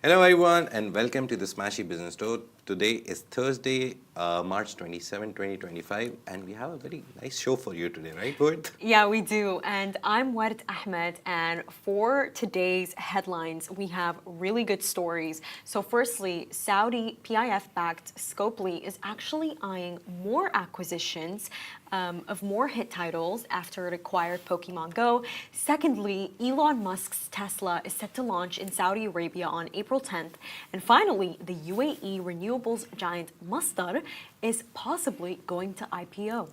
Hello everyone and welcome to the Smashi Business Show. Today is Thursday, March 27, 2025 and we have a very nice show for you today, right Ward? Yeah, we do. And I'm Ward Ahmed, and for today's headlines, we have really good stories. So firstly, Saudi PIF-backed Scopely is actually eyeing more acquisitions of more hit titles after it acquired Pokemon Go. Secondly, Elon Musk's Tesla is set to launch in Saudi Arabia on April 10th. And finally, the UAE renewables giant Masdar is possibly going to IPO.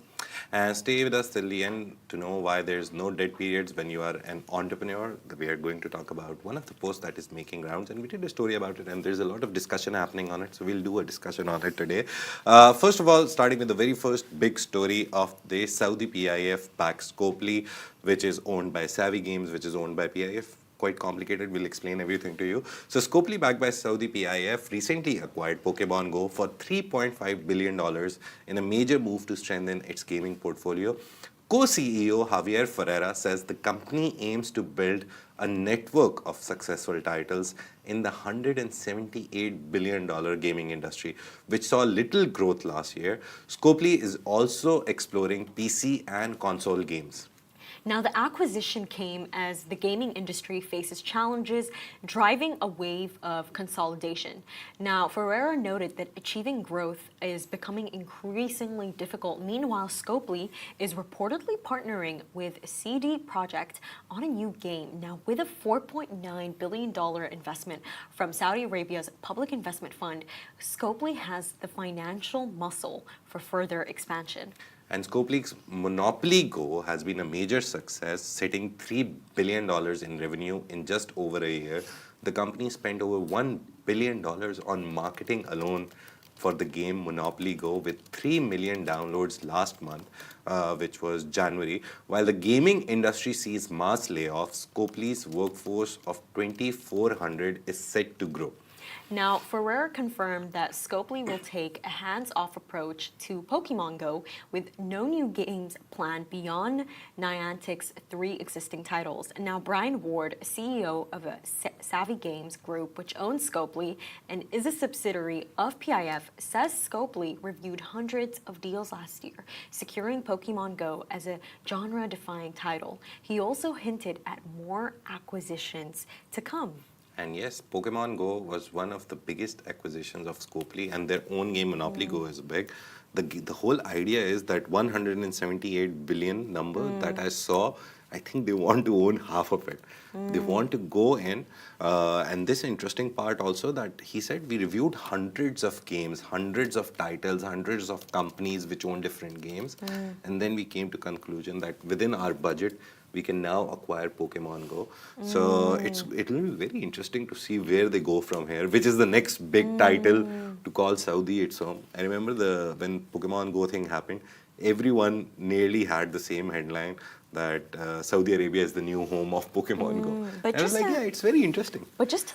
And stay with us till the end to know why there's no dead periods when you are an entrepreneur. We are going to talk about one of the posts that is making rounds, and we did a story about it, and there's a lot of discussion happening on it, so we'll do a discussion on it today. First of all, starting with the very first big story of the Saudi PIF-backed Scopely, which is owned by Savvy Games, which is owned by PIF. Quite complicated. We'll explain everything to you. So Scopely, backed by Saudi PIF, recently acquired Pokemon Go for $3.5 billion in a major move to strengthen its gaming portfolio. Co-CEO Javier Ferreira says the company aims to build a network of successful titles in the $178 billion gaming industry, which saw little growth last year. Scopely is also exploring PC and console games. Now, the acquisition came as the gaming industry faces challenges, driving a wave of consolidation. Now, Ferreira noted that achieving growth is becoming increasingly difficult. Meanwhile, Scopely is reportedly partnering with CD Projekt on a new game. Now, with a $4.9 billion investment from Saudi Arabia's public investment fund, Scopely has the financial muscle for further expansion. And Scopely's Monopoly Go has been a major success, setting $3 billion in revenue in just over a year. The company spent over $1 billion on marketing alone for the game Monopoly Go, with 3 million downloads last month, which was January. While the gaming industry sees mass layoffs, Scopely's workforce of 2,400 is set to grow. Now, Ferrer confirmed that Scopely will take a hands-off approach to Pokemon Go with no new games planned beyond Niantic's 3 existing titles. Now, Brian Ward, CEO of a Savvy Games group, which owns Scopely and is a subsidiary of PIF, says Scopely reviewed hundreds of deals last year, securing Pokemon Go as a genre-defying title. He also hinted at more acquisitions to come. And yes, Pokemon Go was one of the biggest acquisitions of Scopely, and their own game Monopoly Go is big. The whole idea is that 178 billion number that I saw, I think they want to own half of it. They want to go in, and this interesting part also that he said we reviewed hundreds of games, hundreds of titles, hundreds of companies which own different games, and then we came to conclusion that within our budget, we can now acquire Pokemon Go. So it will be very interesting to see where they go from here, which is the next big title to call Saudi its home. I remember when Pokemon Go thing happened, everyone nearly had the same headline that Saudi Arabia is the new home of Pokemon Go. But and I was like, yeah, it's very interesting. But just to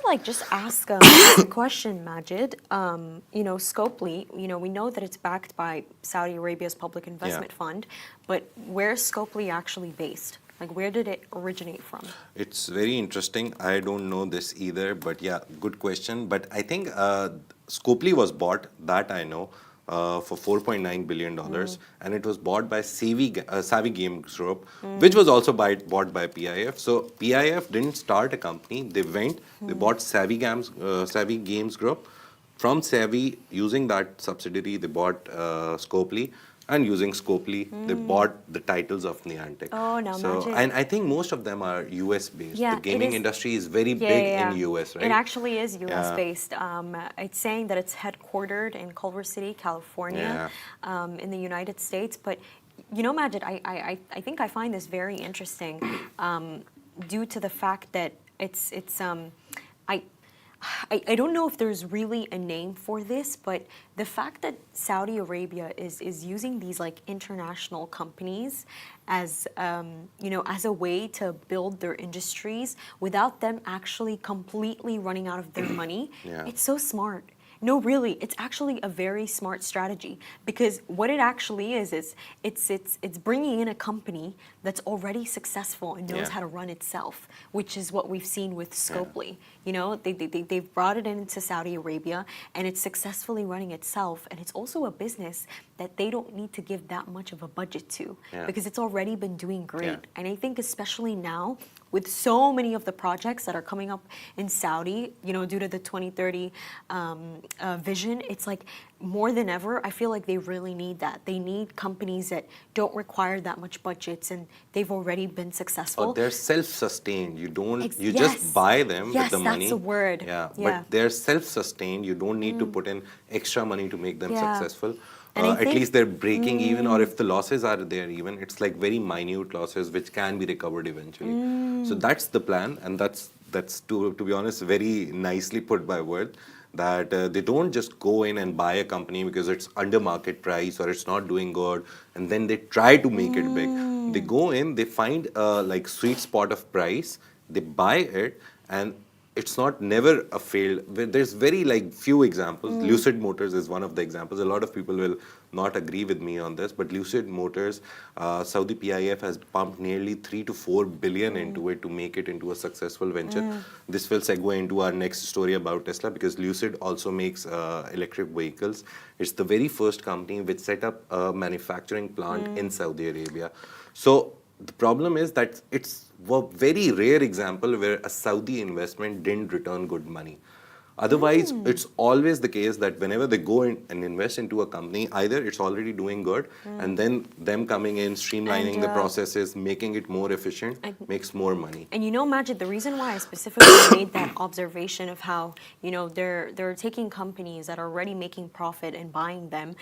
ask a question, Majid, Scopely, we know that it's backed by Saudi Arabia's public investment fund, but where's Scopely actually based? Like, where did it originate from? It's very interesting. I don't know this either, but yeah, good question. But I think Scopely was bought, that I know, for $4.9 billion. And it was bought by Savvy Games Group, which was also bought by PIF. So PIF didn't start a company. They bought Savvy Games Group. From Savvy, using that subsidiary, they bought Scopely. And using Scopely, they bought the titles of Niantic. Oh, now magic. And I think most of them are US based. Yeah, the gaming industry is very big in US, right? It actually is US based. It's saying that it's headquartered in Culver City, California, in the United States. But Majid, I think I find this very interesting due to the fact that I don't know if there's really a name for this, but the fact that Saudi Arabia is using these like international companies as as a way to build their industries without them actually completely running out of their money, it's so smart. No, really, it's actually a very smart strategy because what it actually is it's bringing in a company that's already successful and knows Yeah. how to run itself, which is what we've seen with Yeah. Scopely. You know, they've brought it into Saudi Arabia and it's successfully running itself. And it's also a business that they don't need to give that much of a budget to Yeah. because it's already been doing great. Yeah. And I think especially now with so many of the projects that are coming up in Saudi, you know, due to the 2030 vision, it's like more than ever, I feel like they really need that. They need companies that don't require that much budgets and they've already been successful. Oh, they're self-sustained. You don't. You Yes. just buy them with Yes, the money. that's a word. Yeah, Yeah. but they're self-sustained. You don't need to put in extra money to make them Yeah. successful. And I At think- least they're breaking even, or if the losses are there even, it's like very minute losses which can be recovered eventually. So that's the plan, and that's to be honest, very nicely put by Word. That they don't just go in and buy a company because it's under market price or it's not doing good, and then they try to make it big. They go in, they find a like sweet spot of price, they buy it, and it's not never a failed. There's very like few examples. Lucid Motors is one of the examples. A lot of people will not agree with me on this, but Lucid Motors, Saudi PIF has pumped nearly 3 to 4 billion into it to make it into a successful venture. This will segue into our next story about Tesla because Lucid also makes electric vehicles. It's the very first company which set up a manufacturing plant in Saudi Arabia. So the problem is that it's a very rare example where a Saudi investment didn't return good money. Otherwise, it's always the case that whenever they go in and invest into a company, either it's already doing good, and then them coming in, streamlining And, the processes, making it more efficient, makes more money. And you know, Majid, the reason why I specifically made that observation of how, you know, they're taking companies that are already making profit and buying them,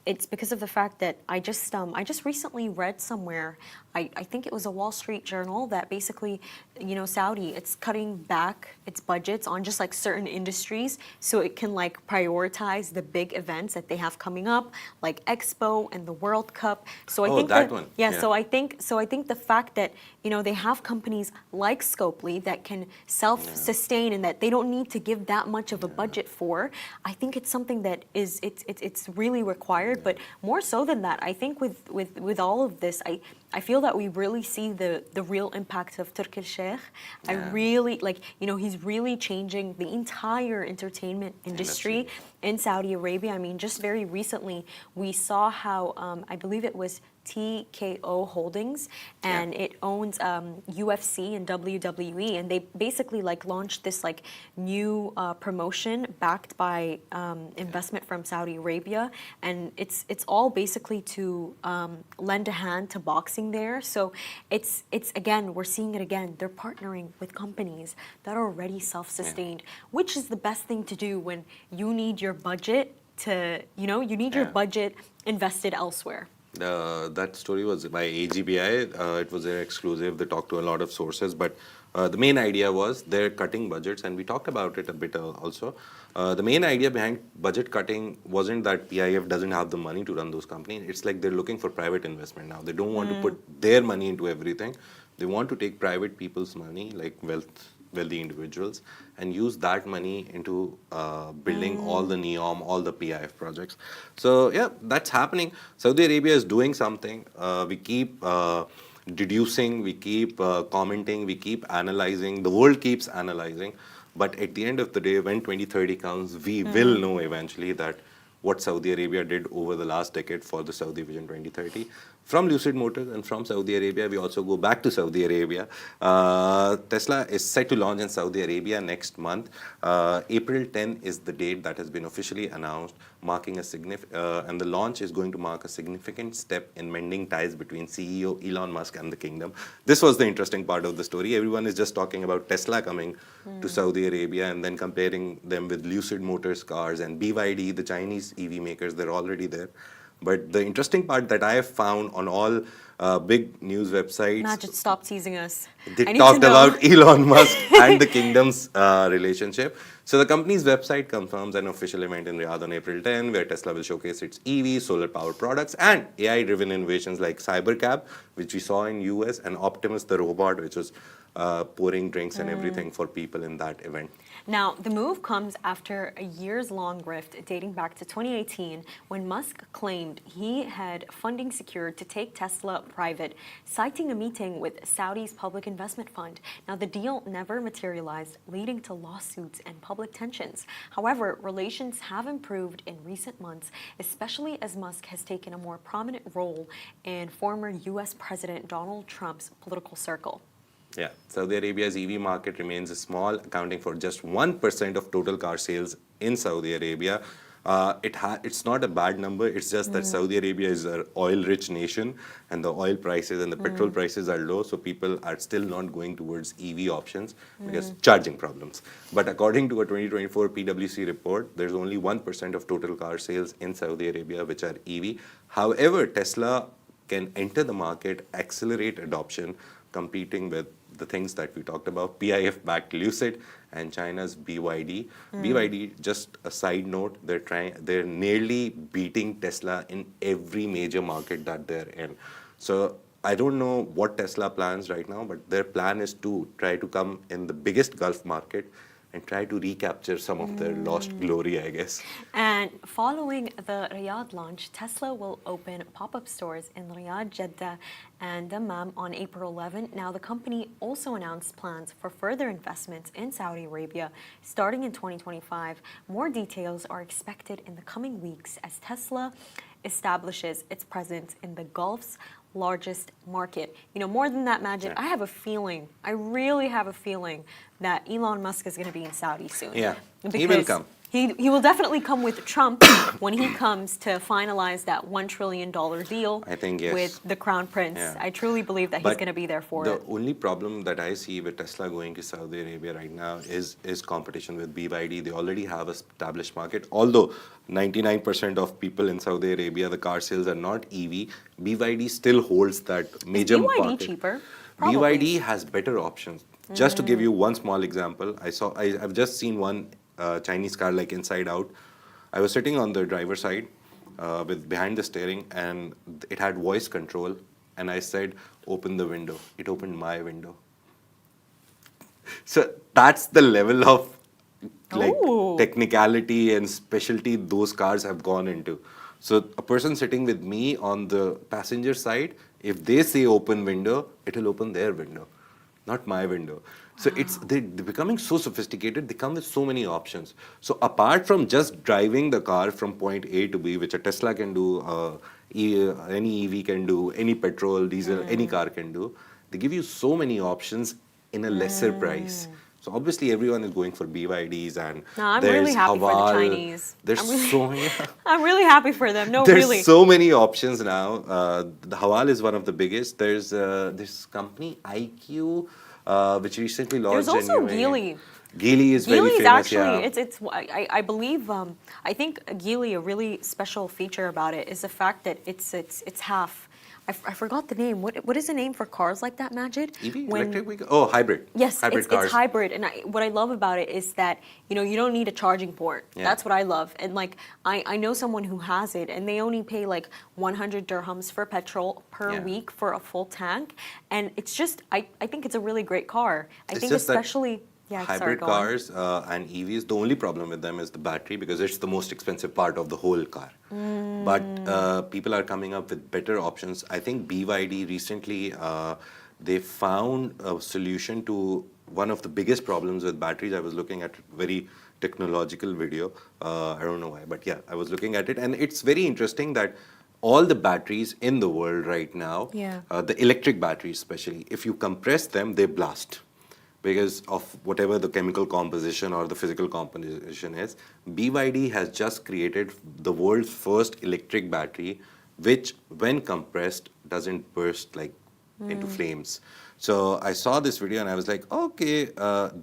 it's because of the fact that I just recently read somewhere, I think it was a Wall Street Journal, that basically, you know, Saudi, it's cutting back its budgets on just like certain industries so it can like prioritize the big events that they have coming up, like Expo and the World Cup. So I Oh, think that one. Yeah, Yeah. so I think the fact that, you know, they have companies like Scopely that can self-sustain and that they don't need to give that much of a budget for, I think it's something that it's really required. But more so than that, I think with all of this, I feel that we really see the real impact of Turki Sheikh. I really like, you know, he's really changing the entire entertainment industry in Saudi Arabia. I mean, just very recently we saw how I believe it was TKO Holdings, and it owns UFC and WWE, and they basically like launched this like new promotion backed by investment from Saudi Arabia, and it's all basically to lend a hand to boxing there. So it's again, we're seeing it again. They're partnering with companies that are already self-sustained, which is the best thing to do when you need your budget to, you know, you need your budget invested elsewhere. That story was by AGBI. It was their exclusive. They talked to a lot of sources, but the main idea was they're cutting budgets, and we talked about it a bit also. The main idea behind budget cutting wasn't that PIF doesn't have the money to run those companies. It's like they're looking for private investment now. They don't want to put their money into everything. They want to take private people's money, like wealthy individuals, and use that money into building all the NEOM, all the PIF projects. So yeah, that's happening. Saudi Arabia is doing something. We keep deducing, we keep commenting, we keep analyzing. The world keeps analyzing. But at the end of the day, when 2030 comes, we will know eventually that what Saudi Arabia did over the last decade for the Saudi Vision 2030. From Lucid Motors and from Saudi Arabia, we also go back to Saudi Arabia. Tesla is set to launch in Saudi Arabia next month. April 10 is the date that has been officially announced, marking a and the launch is going to mark a significant step in mending ties between CEO Elon Musk and the kingdom. This was the interesting part of the story. Everyone is just talking about Tesla coming to Saudi Arabia and then comparing them with Lucid Motors cars and BYD, the Chinese EV makers. They're already there. But the interesting part that I have found on all big news websites, Majid, stop teasing us. they I need talked to know. about Elon Musk and the kingdom's relationship. So the company's website confirms an official event in Riyadh on April 10, where Tesla will showcase its EV, solar-powered products, and AI-driven innovations like Cybercab, which we saw in US, and Optimus, the robot, which was pouring drinks and everything for people in that event. Now, the move comes after a years-long rift dating back to 2018 when Musk claimed he had funding secured to take Tesla private, citing a meeting with Saudi's public investment fund. Now, the deal never materialized, leading to lawsuits and public tensions. However, relations have improved in recent months, especially as Musk has taken a more prominent role in former U.S. President Donald Trump's political circle. Yeah, Saudi Arabia's EV market remains small, accounting for just 1% of total car sales in Saudi Arabia. It's not a bad number, it's just that Saudi Arabia is an oil-rich nation and the oil prices and the petrol prices are low, so people are still not going towards EV options because charging problems. But according to a 2024 PwC report, there's only 1% of total car sales in Saudi Arabia which are EV. However, Tesla can enter the market, accelerate adoption, competing with the things that we talked about, PIF-backed Lucid and China's BYD. BYD, just a side note, they're nearly beating Tesla in every major market that they're in. So I don't know what Tesla plans right now, but their plan is to try to come in the biggest Gulf market and try to recapture some of their lost glory, I guess. And following the Riyadh launch, Tesla will open pop-up stores in Riyadh, Jeddah, and Dammam on April 11. Now, the company also announced plans for further investments in Saudi Arabia starting in 2025. More details are expected in the coming weeks as Tesla establishes its presence in the Gulf's largest market. You know, more than that, Majid, I have a feeling, I really have a feeling that Elon Musk is going to be in Saudi soon. Yeah, he will come. He will definitely come with Trump when he comes to finalize that $1 trillion deal I think, yes. with the Crown Prince. Yeah. I truly believe that he's going to be there for it. The only problem that I see with Tesla going to Saudi Arabia right now is competition with BYD. They already have an established market. Although 99% of people in Saudi Arabia, the car sales are not EV, BYD still holds that major market. Is BYD cheaper? Probably. BYD has better options. Just to give you one small example, I've just seen one Chinese car like inside out. I was sitting on the driver's side with behind the steering and it had voice control and I said, open the window. It opened my window. So that's the level of technicality and specialty those cars have gone into. So a person sitting with me on the passenger side, if they say open window, it will open their window, not my window. So they're becoming so sophisticated, they come with so many options. So apart from just driving the car from point A to B, which a Tesla can do, any EV can do, any petrol, diesel, any car can do, they give you so many options in a lesser price. So obviously everyone is going for BYDs and No, I'm there's really happy for the Haval. Chinese. There's so many. I'm really happy for them. No, There's really. so many options now. The Haval is one of the biggest. There's this company IQ, which recently launched. There's also a new Geely. Geely is very Geely is famous. actually, I believe, I think Geely, a really special feature about it is the fact that it's half. I forgot the name. What is the name for cars like that, Majid? EV, electric vehicle? Oh, hybrid. Yes, hybrid it's hybrid. And what I love about it is that, you know, you don't need a charging port. Yeah. That's what I love. And like, I know someone who has it and they only pay like 100 dirhams for petrol per week for a full tank. And it's just, I think it's a really great car. I think especially... hybrid cars and EVs, the only problem with them is the battery because it's the most expensive part of the whole car. But people are coming up with better options. I think BYD recently, they found a solution to one of the biggest problems with batteries. I was looking at a very technological video. I don't know why, but yeah, I was looking at it. And it's very interesting that all the batteries in the world right now, the electric batteries especially, if you compress them, they blast. Because of whatever the chemical composition or the physical composition is. BYD has just created the world's first electric battery, which when compressed doesn't burst like into flames. So I saw this video and I was like, okay,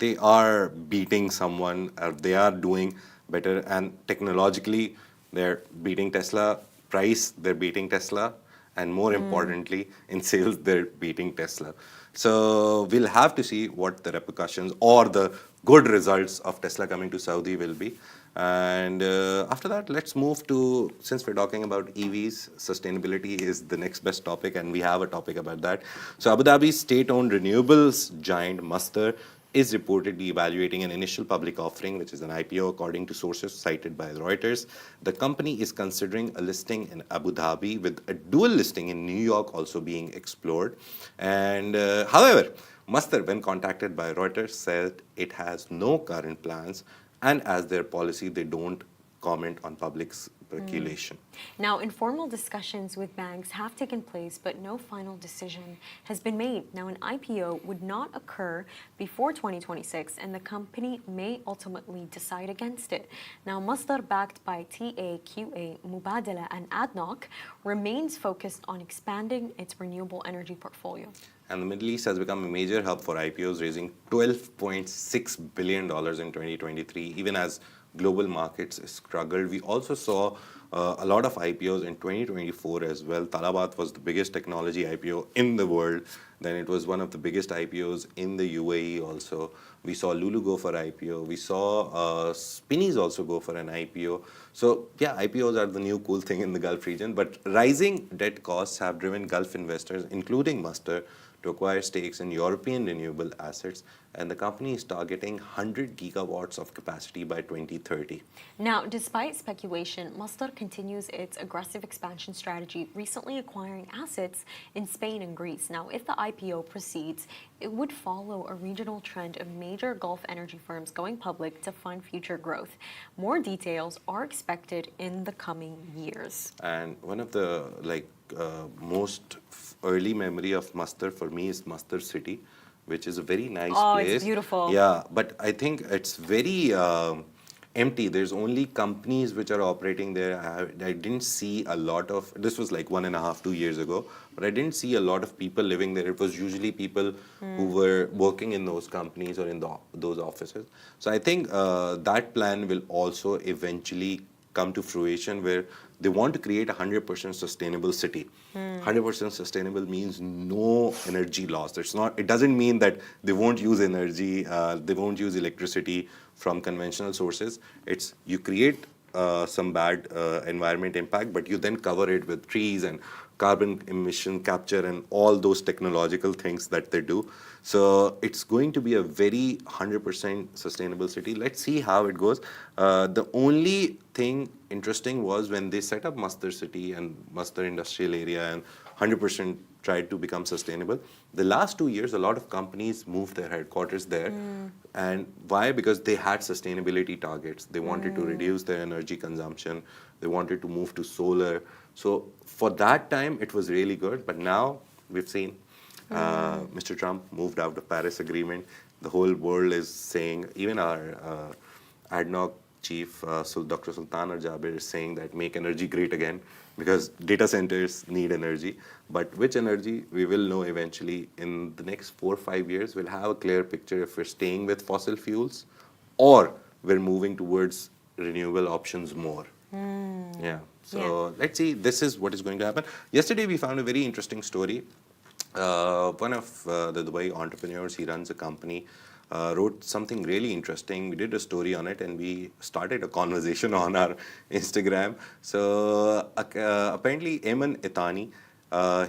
they are beating someone, they are doing better, and technologically they're beating Tesla. Price, they're beating Tesla. And more importantly, in sales, they're beating Tesla. So we'll have to see what the repercussions or the good results of Tesla coming to Saudi will be. And after that, let's move to, since we're talking about EVs, sustainability is the next best topic, and we have a topic about that. So Abu Dhabi's state-owned renewables giant Masdar is reportedly evaluating an initial public offering, which is an IPO, according to sources cited by Reuters. The company is considering a listing in Abu Dhabi, with a dual listing in New York also being explored. And however, Masdar, when contacted by Reuters, said it has no current plans, and as their policy, they don't comment on public speculation. Now, informal discussions with banks have taken place, but no final decision has been made. Now, an IPO would not occur before 2026, and the company may ultimately decide against it. Now, Masdar, backed by TAQA, Mubadala, and ADNOC, remains focused on expanding its renewable energy portfolio. And the Middle East has become a major hub for IPOs, raising $12.6 billion in 2023, even as global markets struggled. We also saw a lot of IPOs in 2024 as well. Talabat was the biggest technology IPO in the world. Then it was one of the biggest IPOs in the UAE also. We saw Lulu go for IPO. We saw Spinneys also go for an IPO. So yeah, IPOs are the new cool thing in the Gulf region. But rising debt costs have driven Gulf investors, including Masdar, to acquire stakes in European renewable assets, and the company is targeting 100 gigawatts of capacity by 2030. Now, despite speculation, Masdar continues its aggressive expansion strategy, recently acquiring assets in Spain and Greece. Now, if the IPO proceeds, it would follow a regional trend of major Gulf energy firms going public to fund future growth. More details are expected in the coming years. And one of the most early memory of Masdar for me is Masdar City, which is a very nice place. It's beautiful. Yeah, but I think it's very empty. There's only companies which are operating there. I didn't see a lot of, this was like 1.5, 2 years ago, but I didn't see a lot of people living there. It was usually people who were working in those companies or in those offices. So I think that plan will also eventually come to fruition, where they want to create a 100% sustainable city. 100% sustainable means no energy loss. It doesn't mean that they won't use energy, they won't use electricity from conventional sources. It's you create some bad environment impact, but you then cover it with trees and carbon emission capture and all those technological things that they do. So it's going to be a very 100% sustainable city. Let's see how it goes. The only thing interesting was when they set up Masdar City and Masdar Industrial Area and 100% tried to become sustainable. The last 2 years, a lot of companies moved their headquarters there. And why? Because they had sustainability targets. They wanted to reduce their energy consumption. They wanted to move to solar. So for that time, it was really good. But now we've seen Mr. Trump moved out of Paris Agreement. The whole world is saying, even our ADNOC chief, Dr. Sultan Al-Jaber, is saying that make energy great again, because data centers need energy. But which energy, we will know eventually. In the next 4 or 5 years, we'll have a clear picture if we're staying with fossil fuels or we're moving towards renewable options more. Yeah. So let's see, this is what is going to happen. Yesterday, we found a very interesting story. One of the Dubai entrepreneurs, he runs a company, wrote something really interesting. We did a story on it, and we started a conversation on our Instagram. So apparently, Ayman Itani,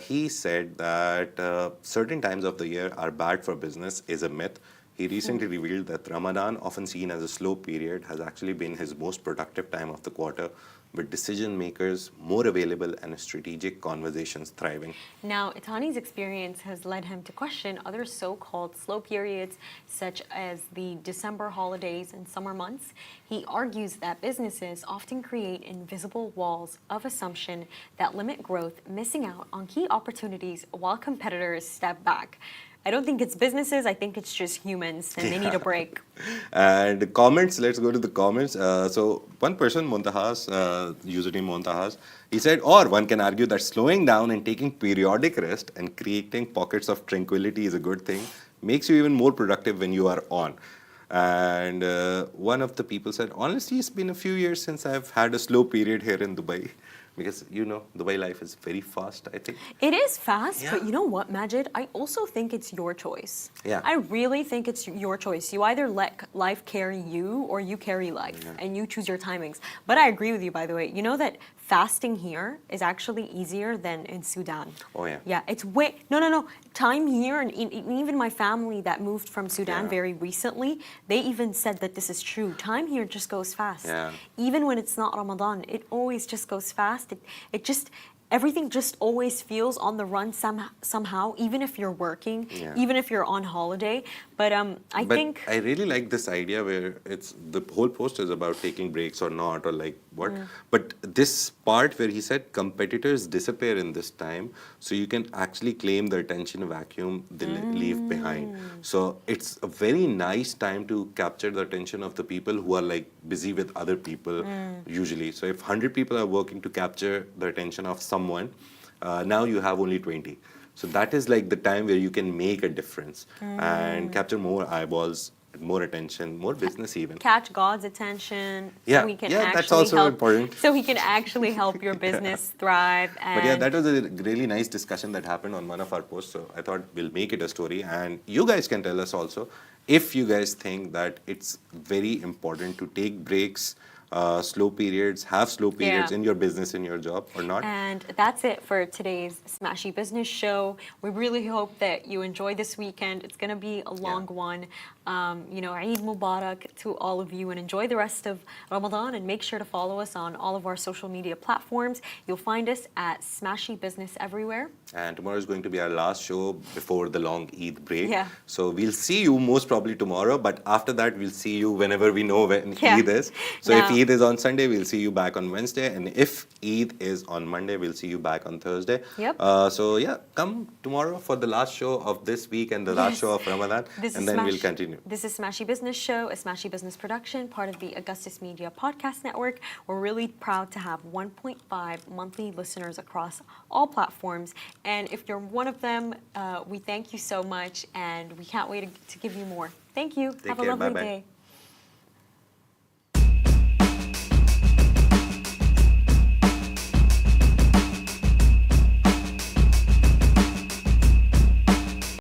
he said that certain times of the year are bad for business is a myth. He recently revealed that Ramadan, often seen as a slow period, has actually been his most productive time of the quarter, with decision makers more available and strategic conversations thriving. Now, Itani's experience has led him to question other so-called slow periods, such as the December holidays and summer months. He argues that businesses often create invisible walls of assumption that limit growth, missing out on key opportunities while competitors step back. I don't think it's businesses, I think it's just humans, and they need a break. And the comments, let's go to the comments. So one person, Montahas, username Montahas, he said, or one can argue that slowing down and taking periodic rest and creating pockets of tranquility is a good thing, makes you even more productive when you are on. And one of the people said, honestly, it's been a few years since I've had a slow period here in Dubai. because you know the way life is very fast, I think. It is fast, but Yeah. you know what, Majid? I also think it's your choice. Yeah. I really think it's your choice. You either let life carry you or you carry life, and you choose your timings. But I agree with you, by the way. You know that fasting here is actually easier than in Sudan. Oh, yeah. Yeah, it's way, no. Time here, and even my family that moved from Sudan Yeah. very recently, they even said that this is true. Time here just goes fast. Yeah. Even when it's not Ramadan, it always just goes fast. It just, everything just always feels on the run somehow, even if you're working, Yeah. even if you're on holiday. But I But think, I really like this idea where it's the whole post is about taking breaks or not, or like what. But this part where he said competitors disappear in this time, so you can actually claim the attention vacuum they leave behind. So it's a very nice time to capture the attention of the people who are like busy with other people usually. So if 100 people are working to capture the attention of someone, now you have only 20. So that is like the time where you can make a difference and capture more eyeballs, more attention, more business even. catch God's attention, Yeah, so he can yeah, actually that's also help, important. so he can actually help your business thrive. And But yeah, that was a really nice discussion that happened on one of our posts. So I thought we'll make it a story. And you guys can tell us also if you guys think that it's very important to take breaks, slow periods, have slow periods Yeah. in your business, in your job or not. And that's it for today's Smashy Business Show. We really hope that you enjoy this weekend. It's going to be a long one. Eid Mubarak to all of you, and enjoy the rest of Ramadan. And make sure to follow us on all of our social media platforms. You'll find us at Smashy Business everywhere. And tomorrow is going to be our last show before the long Eid break. Yeah. So we'll see you most probably tomorrow, but after that we'll see you whenever we know when Yeah. Eid is. So if Now- Eid is on Sunday, we'll see you back on Wednesday, and if Eid is on Monday, we'll see you back on Thursday. Yep. So yeah, come tomorrow for the last show of this week and the last Yes. show of Ramadan, This and is then we'll Smash- continue. This is Smashy Business Show, a Smashy Business production, part of the Augustus Media Podcast Network. We're really proud to have 1.5 monthly listeners across all platforms. And if you're one of them, we thank you so much, and we can't wait to give you more. Thank you. Take Have a care. lovely Bye-bye. day.